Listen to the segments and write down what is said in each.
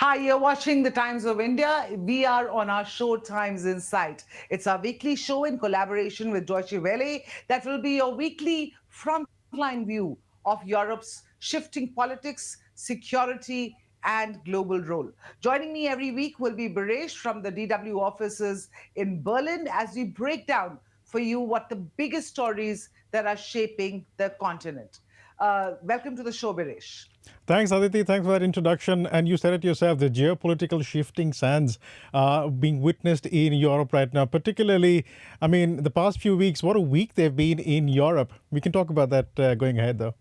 Hi, you're watching the Times of India. We are on our show Times Insight. It's our weekly show in collaboration with Deutsche Welle that will be your weekly frontline view of Europe's shifting politics, security, and global role. Joining me every week will be Biresh from the DW offices in Berlin as we break down for you what the biggest stories that are shaping the continent. Welcome to the show, Biresh. Thanks, Aditi. Thanks for that introduction. And you said it yourself, the geopolitical shifting sands being witnessed in Europe right now, particularly, the past few weeks, what a week they've been in Europe. We can talk about that going ahead, though.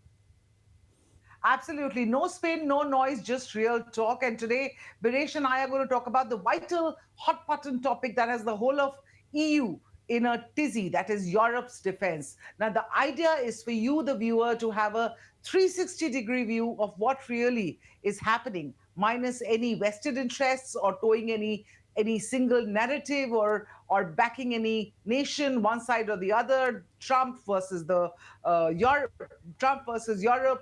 Absolutely. No spin, no noise, just real talk. And today, Biresh and I are going to talk about the vital hot button topic that has the whole of EU in a tizzy, that is Europe's defense. Now, the idea is for you, the viewer, to have a 360-degree view of what really is happening, minus any vested interests or towing any single narrative or backing any nation, one side or the other, Trump versus Europe,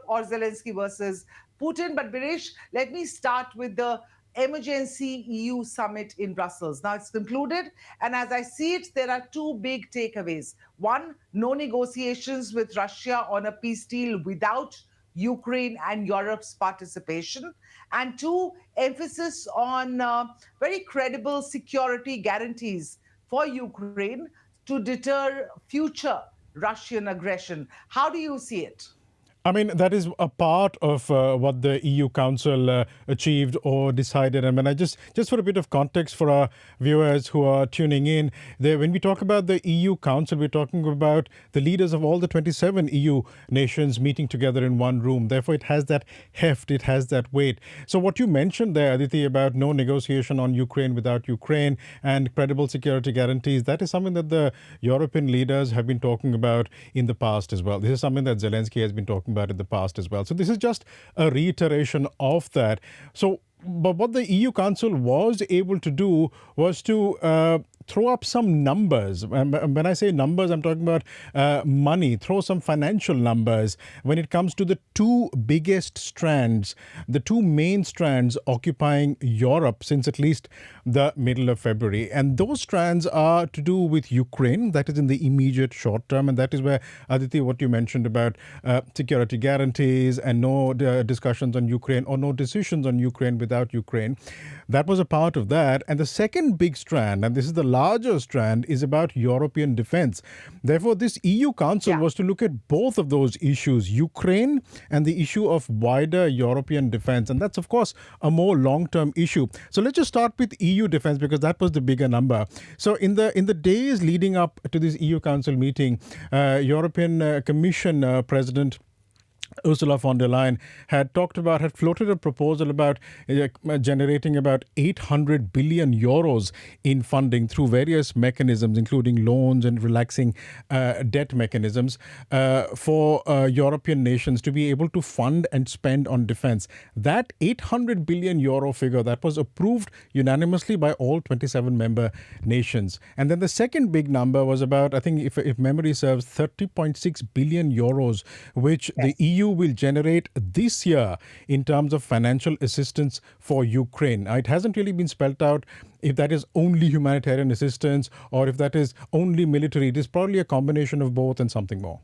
or Zelensky versus Putin. But Biresh, let me start with the emergency EU summit in Brussels. Now it's concluded, and as I see it, there are two big takeaways. One, no negotiations with Russia on a peace deal without Ukraine and Europe's participation. And two, emphasis on very credible security guarantees for Ukraine to deter future Russian aggression. How do you see it? That is a part of what the EU Council achieved or decided. And when just for a bit of context for our viewers who are tuning in, when we talk about the EU Council, we're talking about the leaders of all the 27 EU nations meeting together in one room. Therefore, it has that heft, it has that weight. So what you mentioned there, Aditi, about no negotiation on Ukraine without Ukraine and credible security guarantees, that is something that the European leaders have been talking about in the past as well. This is something that Zelensky has been talking about in the past as well. So this is just a reiteration of that. So, but what the EU Council was able to do was to throw up some numbers. When I say numbers, I'm talking about money, throw some financial numbers when it comes to the two biggest strands, the two main strands occupying Europe since at least the middle of February. And those strands are to do with Ukraine, that is in the immediate short term. And that is where, Aditi, what you mentioned about security guarantees and no discussions on Ukraine or no decisions on Ukraine without Ukraine. That was a part of that. And the second big strand, and this is the larger strand, is about European defense. Therefore, this EU Council was to look at both of those issues, Ukraine and the issue of wider European defense. And that's, of course, a more long-term issue. So let's just start with EU defense because that was the bigger number. So in the days leading up to this EU Council meeting, European Commission President Ursula von der Leyen had floated a proposal about generating about 800 billion euros in funding through various mechanisms, including loans and relaxing debt mechanisms for European nations to be able to fund and spend on defense. That 800 billion euro figure that was approved unanimously by all 27 member nations. And then the second big number was about, I think, if memory serves, 30.6 billion euros, which the EU will generate this year in terms of financial assistance for Ukraine. Now, it hasn't really been spelled out if that is only humanitarian assistance or if that is only military. It is probably a combination of both and something more.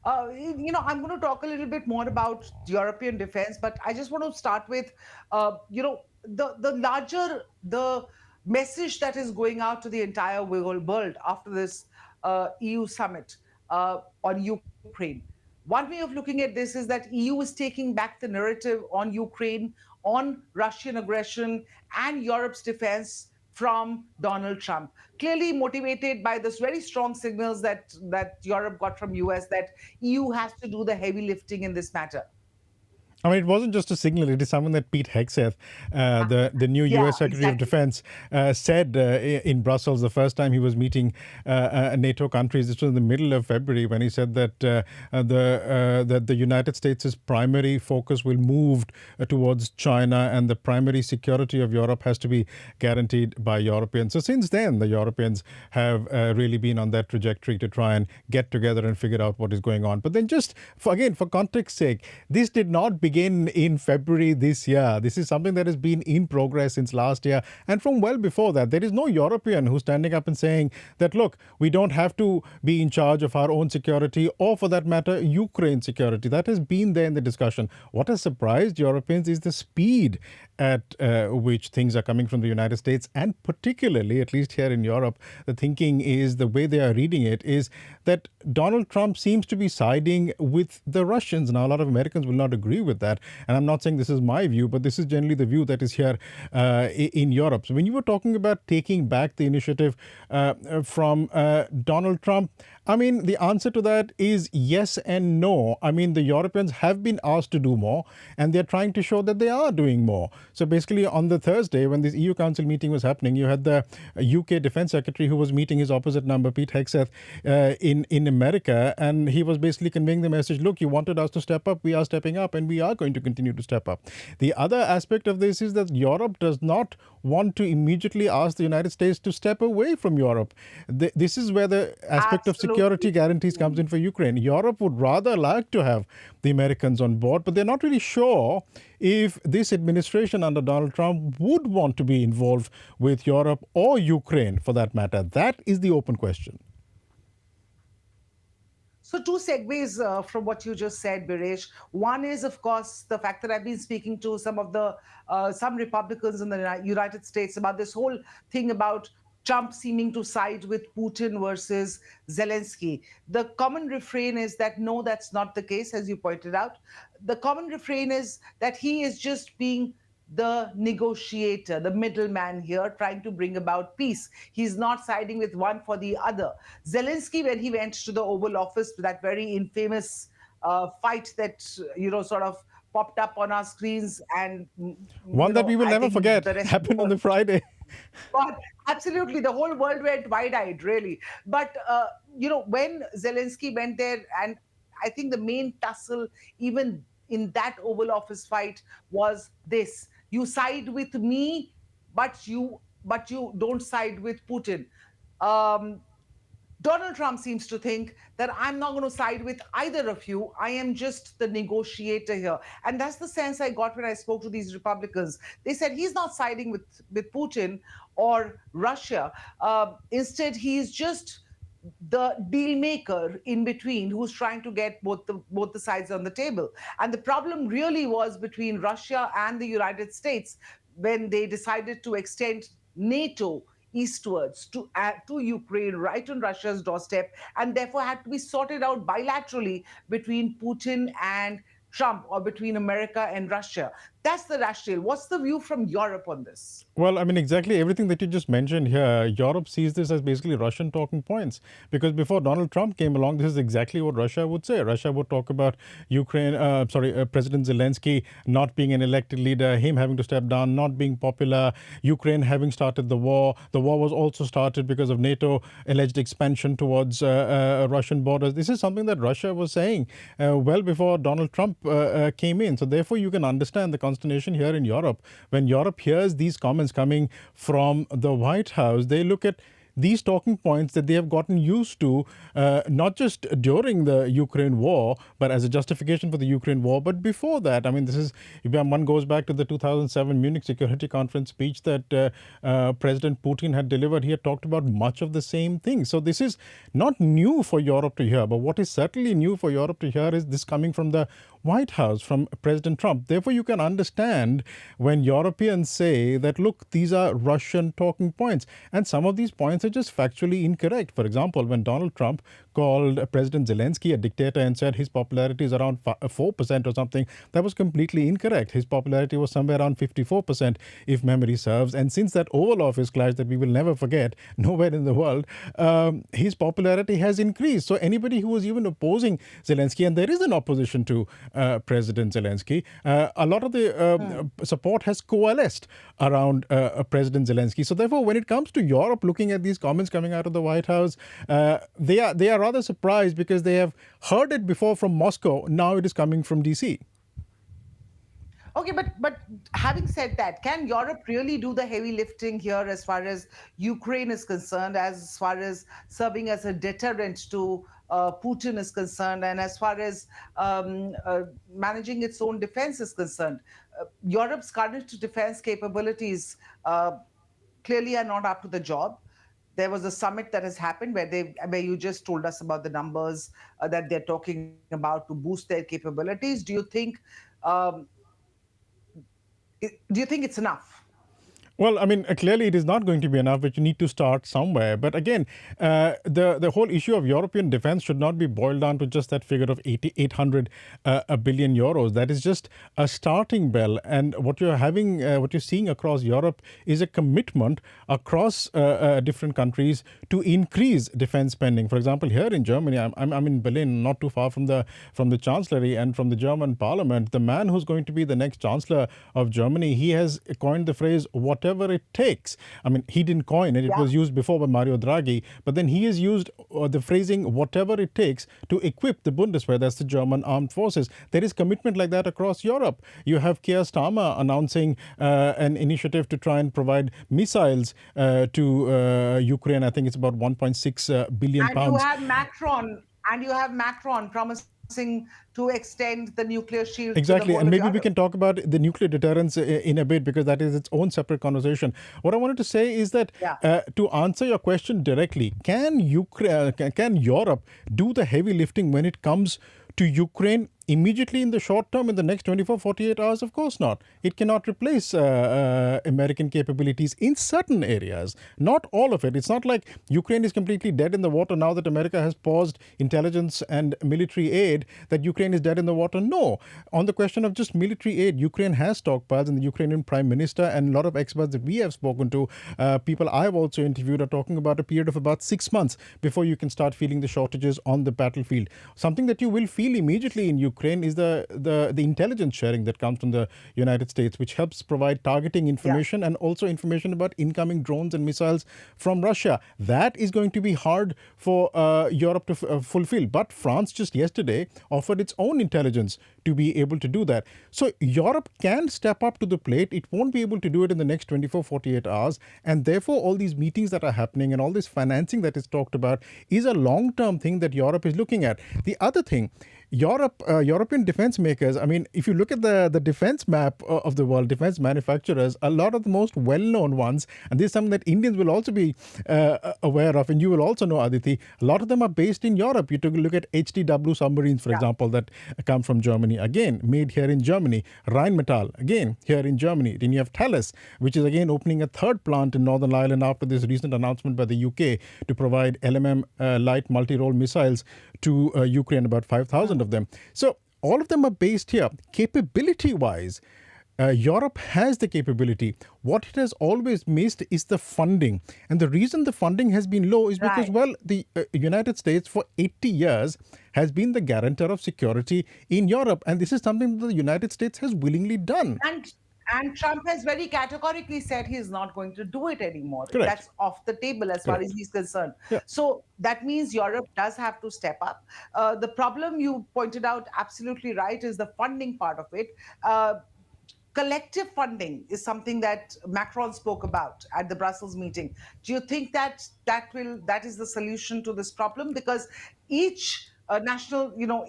I'm going to talk a little bit more about European defense, but I just want to start with, the message that is going out to the entire world after this EU summit on Ukraine. One way of looking at this is that EU is taking back the narrative on Ukraine, on Russian aggression, and Europe's defense from Donald Trump. Clearly motivated by this very strong signals that Europe got from US that EU has to do the heavy lifting in this matter. It wasn't just a signal. It is something that Pete Hegseth, the new U.S. Secretary of Defense, said in Brussels the first time he was meeting NATO countries. This was in the middle of February when he said that that the United States' primary focus will move towards China and the primary security of Europe has to be guaranteed by Europeans. So since then, the Europeans have really been on that trajectory to try and get together and figure out what is going on. But then just, for context sake, this did not begin begin in February this year. This is something that has been in progress since last year and from well before that. There is no European who's standing up and saying that, look, we don't have to be in charge of our own security or, for that matter, Ukraine security. That has been there in the discussion. What has surprised Europeans is the speed at which things are coming from the United States, and particularly, at least here in Europe, the thinking is, the way they are reading it is that Donald Trump seems to be siding with the Russians. Now, a lot of Americans will not agree with that, and I'm not saying this is my view, but this is generally the view that is here in Europe. So when you were talking about taking back the initiative from Donald Trump, I mean, the answer to that is yes and no. I mean, the Europeans have been asked to do more, and they're trying to show that they are doing more. So basically, on the Thursday, when this EU Council meeting was happening, you had the UK Defense Secretary who was meeting his opposite number, Pete Hegseth, in America, and he was basically conveying the message, look, you wanted us to step up, we are stepping up, and we are going to continue to step up. The other aspect of this is that Europe does not want to immediately ask the United States to step away from Europe. This is where the aspect of security guarantees comes in for Ukraine. Europe would rather like to have the Americans on board, but they're not really sure if this administration under Donald Trump would want to be involved with Europe or Ukraine, for that matter. That is the open question. So two segues from what you just said, Biresh. One is, of course, the fact that I've been speaking to some Republicans in the United States about this whole thing about Trump seeming to side with Putin versus Zelensky. The common refrain is that no, that's not the case, as you pointed out. The common refrain is that he is just being the negotiator, the middleman here, trying to bring about peace. He's not siding with one for the other. Zelensky, when he went to the Oval Office, that very infamous fight that, sort of popped up on our screens, and one that we will never forget happened on the Friday. But absolutely, the whole world went wide-eyed, really. But when Zelensky went there, and I think the main tussle, even in that Oval Office fight, was this: you side with me, but you don't side with Putin. Donald Trump seems to think that I'm not going to side with either of you. I am just the negotiator here. And that's the sense I got when I spoke to these Republicans. They said he's not siding with Putin or Russia. Instead, he's just the deal maker in between, who's trying to get both the sides on the table. And the problem really was between Russia and the United States when they decided to extend NATO eastwards to Ukraine, right on Russia's doorstep, and therefore had to be sorted out bilaterally between Putin and Trump, or between America and Russia. That's the rationale. What's the view from Europe on this? Well, I mean, exactly everything that you just mentioned here, Europe sees this as basically Russian talking points. Because before Donald Trump came along, this is exactly what Russia would say. Russia would talk about President Zelensky not being an elected leader, him having to step down, not being popular, Ukraine having started the war. The war was also started because of NATO alleged expansion towards Russian borders. This is something that Russia was saying well before Donald Trump came in. So therefore, you can understand the consternation here in Europe. When Europe hears these comments coming from the White House, they look at these talking points that they have gotten used to, not just during the Ukraine war, but as a justification for the Ukraine war, but before that. I mean, this is, if one goes back to the 2007 Munich Security Conference speech that President Putin had delivered, he had talked about much of the same thing. So this is not new for Europe to hear, but what is certainly new for Europe to hear is this coming from the White House, from President Trump. Therefore, you can understand when Europeans say that, look, these are Russian talking points. And some of these points are just factually incorrect. For example, when Donald Trump called President Zelensky a dictator and said his popularity is around 4% or something, that was completely incorrect. His popularity was somewhere around 54%, if memory serves. And since that Oval Office clash that we will never forget, nowhere in the world, his popularity has increased. So anybody who was even opposing Zelensky, and there is an opposition to President Zelensky, a lot of the support has coalesced around President Zelensky. So therefore, when it comes to Europe looking at these comments coming out of the White House, they are rather surprised because they have heard it before from Moscow. Now it is coming from DC. Okay, but having said that, can Europe really do the heavy lifting here as far as Ukraine is concerned, as far as serving as a deterrent to Putin is concerned, and as far as managing its own defense is concerned. Europe's current defense capabilities clearly are not up to the job. There was a summit that has happened where you just told us about the numbers that they're talking about to boost their capabilities. Um, do you think it's enough? Well, I mean, clearly it is not going to be enough, but you need to start somewhere. But again, the whole issue of European defense should not be boiled down to just that figure of 800 a billion euros. That is just a starting bell. And what you're seeing across Europe is a commitment across different countries to increase defense spending. For example, here in Germany, I'm in Berlin, not too far from the chancellery and from the German parliament. The man who's going to be the next chancellor of Germany, he has coined the phrase whatever it takes. I mean, he didn't coin it, it was used before by Mario Draghi, but then he has used the phrasing whatever it takes to equip the Bundeswehr, that's the German armed forces. There is commitment like that across Europe. You have Keir Starmer announcing an initiative to try and provide missiles to Ukraine. I think it's about 1.6 billion And you pounds. have Macron, promising to extend the nuclear shield to the whole of Exactly, and Europe. maybe we can talk about the nuclear deterrence in a bit, because that is its own separate conversation. What I wanted to say is that Yeah. to answer your question directly, can Europe do the heavy lifting when it comes to Ukraine immediately in the short term, in the next 24, 48 hours? Of course not. It cannot replace American capabilities in certain areas, not all of it. It's not like Ukraine is completely dead in the water now that America has paused intelligence and military aid, that Ukraine is dead in the water. No. On the question of just military aid, Ukraine has stockpiles, and the Ukrainian prime minister and a lot of experts that we have spoken to, people I've also interviewed, are talking about a period of about 6 months before you can start feeling the shortages on the battlefield. Something that you will feel immediately in Ukraine is the intelligence sharing that comes from the United States, which helps provide targeting information and also information about incoming drones and missiles from Russia. That is going to be hard for Europe to fulfill. But France just yesterday offered its own intelligence to be able to do that. So Europe can step up to the plate. It won't be able to do it in the next 24, 48 hours. And therefore, all these meetings that are happening and all this financing that is talked about is a long-term thing that Europe is looking at. The other thing, European defense makers, I mean, if you look at the defense map of the world, defense manufacturers, a lot of the most well-known ones, and this is something that Indians will also be aware of, and you will also know, Aditi, a lot of them are based in Europe. You took a look at HTW submarines, for example, that come from Germany, again, made here in Germany. Rheinmetall, again, here in Germany. Then you have Thales, which is again opening a third plant in Northern Ireland after this recent announcement by the UK to provide LMM light multi-role missiles to Ukraine, about 5,000 of them. So all of them are based here. Capability-wise, Europe has the capability. What it has always missed is the funding. And the reason the funding has been low is because, well, the United States for 80 years has been the guarantor of security in Europe. And this is something that the United States has willingly done. And Trump has very categorically said he is not going to do it anymore. Correct. That's off the table as far as he's concerned. Yeah. So that means Europe does have to step up. The problem you pointed out, absolutely right, is the funding part of it. Collective funding is something that Macron spoke about at the Brussels meeting. Do you think that that is the solution to this problem? Because each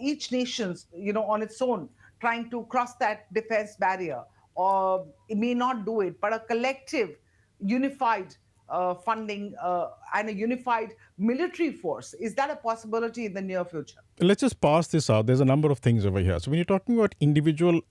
each nation's, on its own, trying to cross that defense barrier, or it may not do it, but a collective, unified funding and a unified military force, is that a possibility in the near future? Let's just pass this out. There's a number of things over here. So when you're talking about individual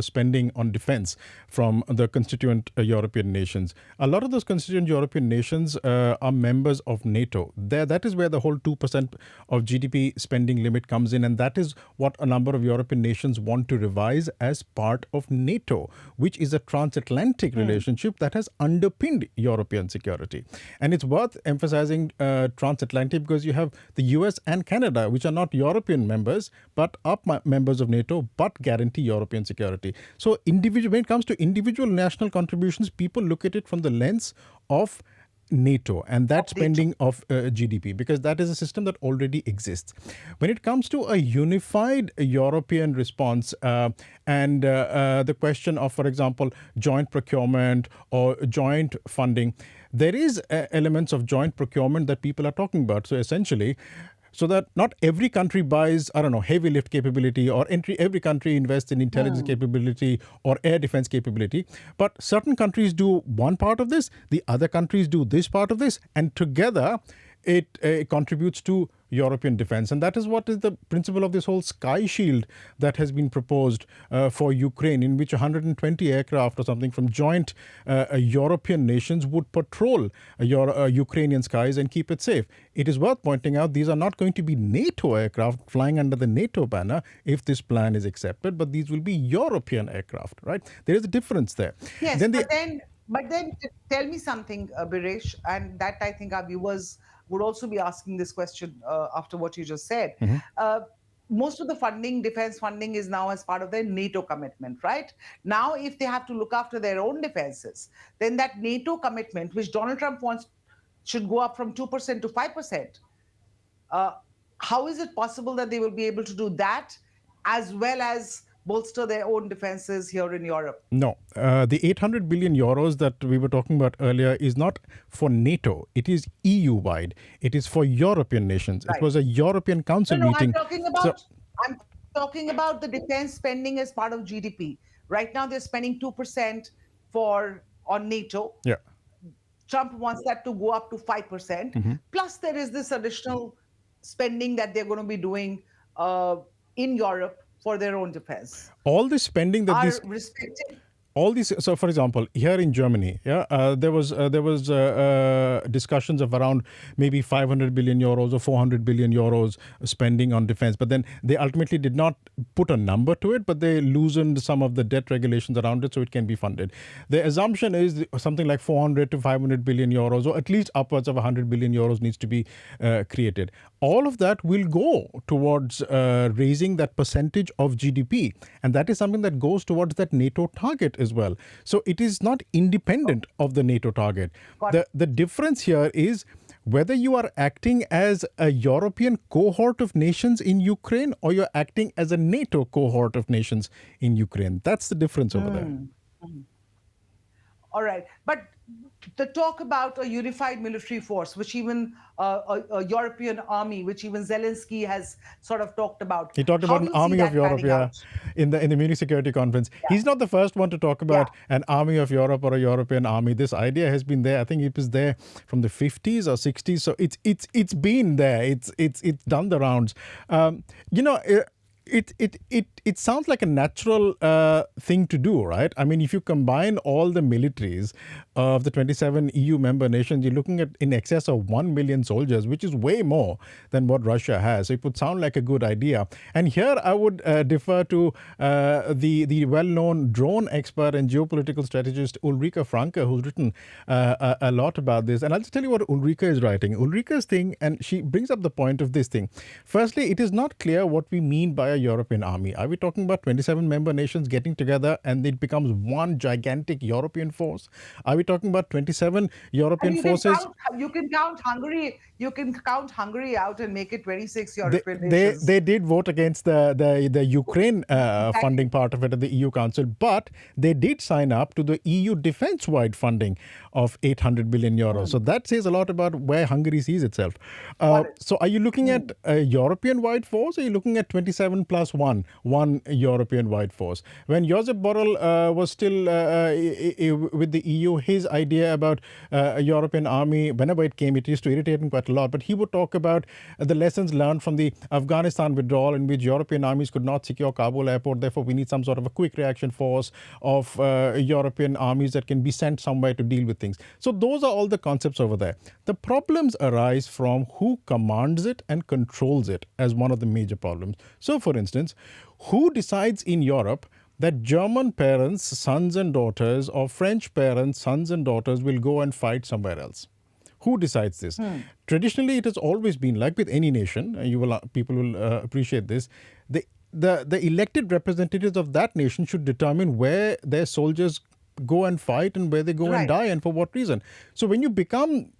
spending on defense from the constituent European nations, a lot of those constituent European nations are members of NATO. That is where the whole 2% of GDP spending limit comes in. And that is what a number of European nations want to revise as part of NATO, which is a transatlantic relationship that has underpinned European security. And it's worth emphasizing transatlantic because you have the US and Canada, which are not European members, but are members of NATO, but guarantee European security. So when it comes to individual national contributions, people look at it from the lens of NATO and that spending of GDP, because that is a system that already exists. When it comes to a unified European response and the question of, for example, joint procurement or joint funding, there is elements of joint procurement that people are talking about. So essentially, so that not every country buys, I don't know, heavy lift capability, or every country invests in intelligence capability or air defense capability. But certain countries do one part of this, the other countries do this part of this, and together it contributes to European defense. And that is what is the principle of this whole Sky Shield that has been proposed for Ukraine, in which 120 aircraft or something from joint European nations would patrol Ukrainian skies and keep it safe. It is worth pointing out these are not going to be NATO aircraft flying under the NATO banner if this plan is accepted, but these will be European aircraft, right? There is a difference there. Yes, but then tell me something, Biresh, and that I think our viewers would also be asking this question after what you just said. Most of the funding, defense funding, is now as part of their NATO commitment, right? Now, if they have to look after their own defenses, then that NATO commitment, which Donald Trump wants, should go up from 2% to 5%. How is it possible that they will be able to do that as well as bolster their own defenses here in Europe? No, the 800 billion euros that we were talking about earlier is not for NATO. It is EU-wide. It is for European nations. Right. It was a European Council meeting. I'm talking about the defense spending as part of GDP. Right now, they're spending 2% on NATO. Yeah. Trump wants that to go up to 5%. Plus, there is this additional spending that they're going to be doing in Europe for their own defense. All this spending that are restricted. All these, so for example, here in Germany, there was discussions of around maybe 500 billion euros or 400 billion euros spending on defense, but then they ultimately did not put a number to it, but they loosened some of the debt regulations around it so it can be funded. The assumption is something like 400 to 500 billion euros, or at least upwards of 100 billion euros needs to be created. All of that will go towards raising that percentage of GDP, and that is something that goes towards that NATO target as well. So it is not independent of the NATO target. The difference here is whether you are acting as a European cohort of nations in Ukraine or you're acting as a NATO cohort of nations in Ukraine. That's the difference over there. All right. But the talk about a unified military force, which even a European army, which even Zelensky has sort of talked about. He talked about an army of Europe, in the Munich Security Conference. Yeah. He's not the first one to talk about an army of Europe or a European army. This idea has been there. I think it was there from the 50s or 60s. So it's been there. It's done the rounds. It sounds like a natural thing to do, right? I mean, if you combine all the militaries of the 27 EU member nations, you're looking at in excess of 1 million soldiers, which is way more than what Russia has. So it would sound like a good idea. And here I would defer to the well-known drone expert and geopolitical strategist Ulrike Franke, who's written a lot about this. And I'll just tell you what Ulrike is writing. Ulrike's thing, and she brings up the point of this thing. Firstly, it is not clear what we mean by a European army. Are we talking about 27 member nations getting together and it becomes one gigantic European force? Are we talking about 27 European forces? You can count Hungary. You can count Hungary out and make it 26 European nations. They did vote against the Ukraine funding part of it at the EU Council, but they did sign up to the EU defense-wide funding of 800 billion euros. So that says a lot about where Hungary sees itself. So are you looking at a European-wide force, or are you looking at 27 plus one European-wide force? When Josep Borrell was still with the EU, his idea about a European army, whenever it came, it used to irritate him quite a lot. But he would talk about the lessons learned from the Afghanistan withdrawal, in which European armies could not secure Kabul airport. Therefore, we need some sort of a quick reaction force of European armies that can be sent somewhere to deal with things. So those are all the concepts over there. The problems arise from who commands it and controls it as one of the major problems. So, for instance, who decides in Europe that German parents, sons and daughters, or French parents, sons and daughters will go and fight somewhere else? Who decides this? Traditionally, it has always been, like with any nation, people will appreciate this, the elected representatives of that nation should determine where their soldiers go and fight and where they go and die and for what reason. So when you become,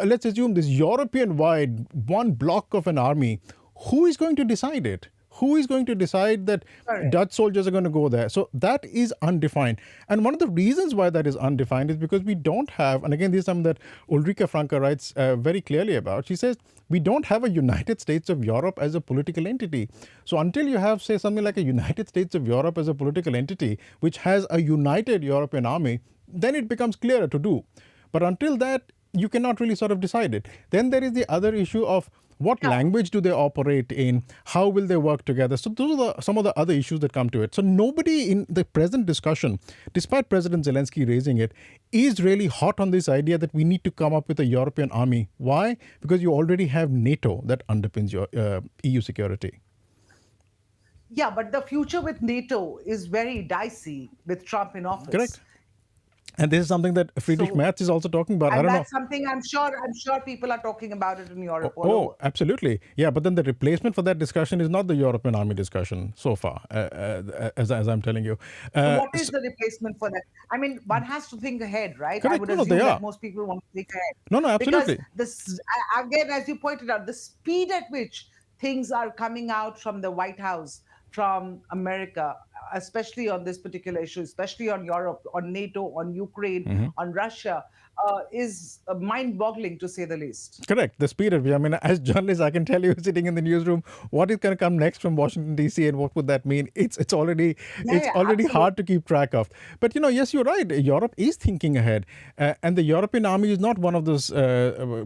let's assume this European-wide one block of an army, who is going to decide it? Who is going to decide that Correct. Dutch soldiers are going to go there? So that is undefined. And one of the reasons why that is undefined is because we don't have, and again, this is something that Ulrike Franke writes very clearly about. She says, we don't have a United States of Europe as a political entity. So until you have, say, something like a United States of Europe as a political entity, which has a united European army, then it becomes clearer to do. But until that, you cannot really sort of decide it. Then there is the other issue of what Yeah. language do they operate in? How will they work together? So those are some of the other issues that come to it. So nobody in the present discussion, despite President Zelensky raising it, is really hot on this idea that we need to come up with a European army. Why? Because you already have NATO that underpins your EU security. Yeah, but the future with NATO is very dicey with Trump in Correct. office. And this is something that Friedrich So, Merz is also talking about. I and don't know. that's something I'm sure people are talking about it in Europe all over. Oh, absolutely. Yeah, but then the replacement for that discussion is not the European army discussion so far, as I'm telling you. So what is S- the replacement for that? I mean, one has to think ahead, right? I correct. would No, no, they assume that are. most people want to think ahead No, no, because absolutely. this, again, as you pointed out, the speed at which things are coming out from the White House, from America, especially on this particular issue, especially on Europe, on NATO, on Ukraine, on Russia, is mind-boggling to say the least. Correct. The speed of it. I mean, as journalists, I can tell you, sitting in the newsroom, what is going to come next from Washington D.C. and what would that mean? Yeah, it's yeah, already hard absolutely. to keep track of. But yes, you're right. Europe is thinking ahead, and the European army is not one of those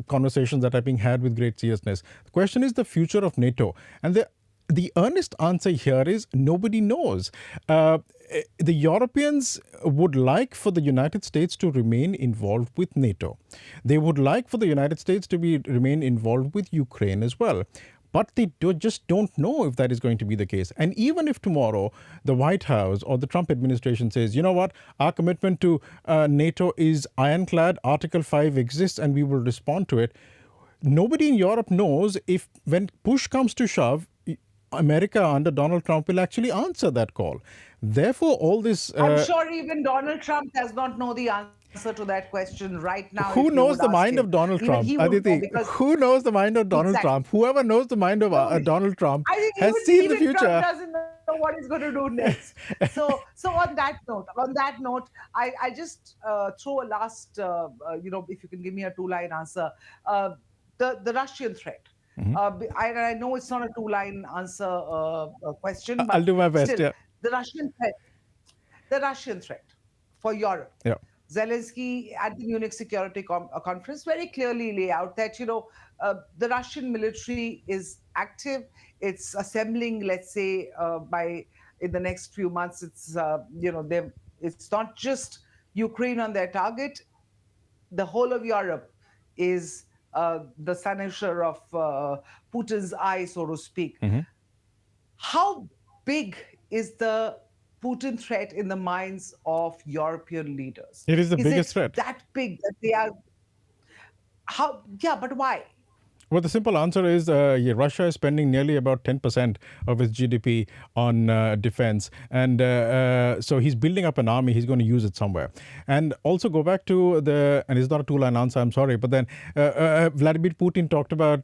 conversations that are being had with great seriousness. The question is the future of NATO, and the earnest answer here is nobody knows. The Europeans would like for the United States to remain involved with NATO. They would like for the United States to remain involved with Ukraine as well. But they just don't know if that is going to be the case. And even if tomorrow the White House or the Trump administration says, you know what, our commitment to NATO is ironclad, Article 5 exists, and we will respond to it, nobody in Europe knows if, when push comes to shove, America under Donald Trump will actually answer that call. Therefore, all this. I'm sure even Donald Trump does not know the answer to that question right now if you Who would knows ask the him. mind of Donald Even he Trump? won't know Aditi, because who knows the mind of Donald exactly. Trump? Whoever knows the mind of Nobody. Donald Trump I think has seen the even Trump future. doesn't know what he's going to do next. So on that note, I just throw a last if you can give me a two-line answer, the Russian threat. I know it's not a two-line answer question, I'll but do my best. still, Yeah. the Russian threat, the Russian threat for Europe. Yeah. Zelensky at the Munich Security Conference very clearly lay out that the Russian military is active. It's assembling. Let's say by in the next few months, it's not just Ukraine on their target. The whole of Europe is the cynosure of Putin's eye, so to speak. How big is the Putin threat in the minds of European leaders? It is the Is biggest it threat. that big that they are? How? Yeah, but why? Well, the simple answer is Russia is spending nearly about 10% of its GDP on defense. And so he's building up an army. He's going to use it somewhere. And also go back to and it's not a two-line answer, I'm sorry, but then Vladimir Putin talked about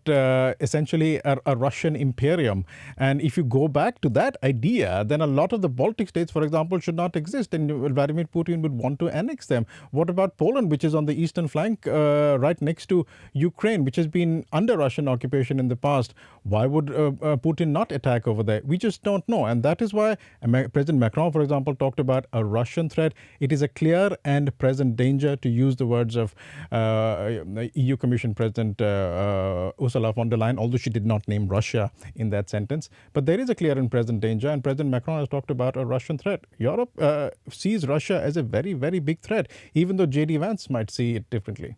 essentially a Russian imperium. And if you go back to that idea, then a lot of the Baltic states, for example, should not exist. And Vladimir Putin would want to annex them. What about Poland, which is on the eastern flank right next to Ukraine, which has been under Russian occupation in the past? Why would Putin not attack over there? We just don't know. And that is why President Macron, for example, talked about a Russian threat. It is a clear and present danger, to use the words of EU Commission President Ursula von der Leyen, although she did not name Russia in that sentence. But there is a clear and present danger, and President Macron has talked about a Russian threat. Europe sees Russia as a very, very big threat, even though J.D. Vance might see it differently.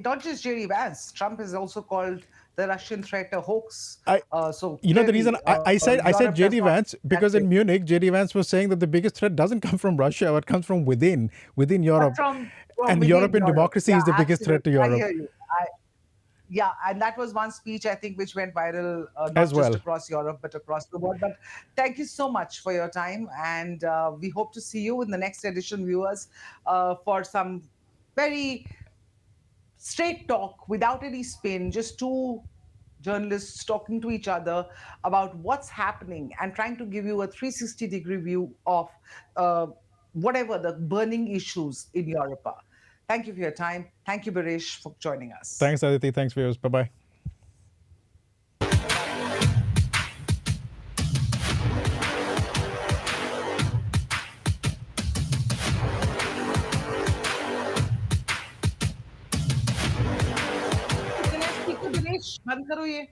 Not just J.D. Vance. Trump has also called the Russian threat a hoax. I, So the reason clearly, I said Europe does J.D. not Vance, see it that because way. in Munich, J.D. Vance was saying that the biggest threat doesn't come from Russia, but comes from within But Europe. from And within European Europe. democracy Yeah, is the biggest threat to absolutely. I Europe hear you. Yeah, and that was one speech I think which went viral as not just well. across Europe but across the world. But thank you so much for your time, and we hope to see you in the next edition, viewers, for some very straight talk without any spin, just two journalists talking to each other about what's happening and trying to give you a 360-degree view of whatever the burning issues in Europe are. Thank you for your time. Thank you, Biresh, for joining us. Thanks, Aditi. Thanks, viewers. Bye bye. Dinesh, speak to Dinesh. बंद करो ये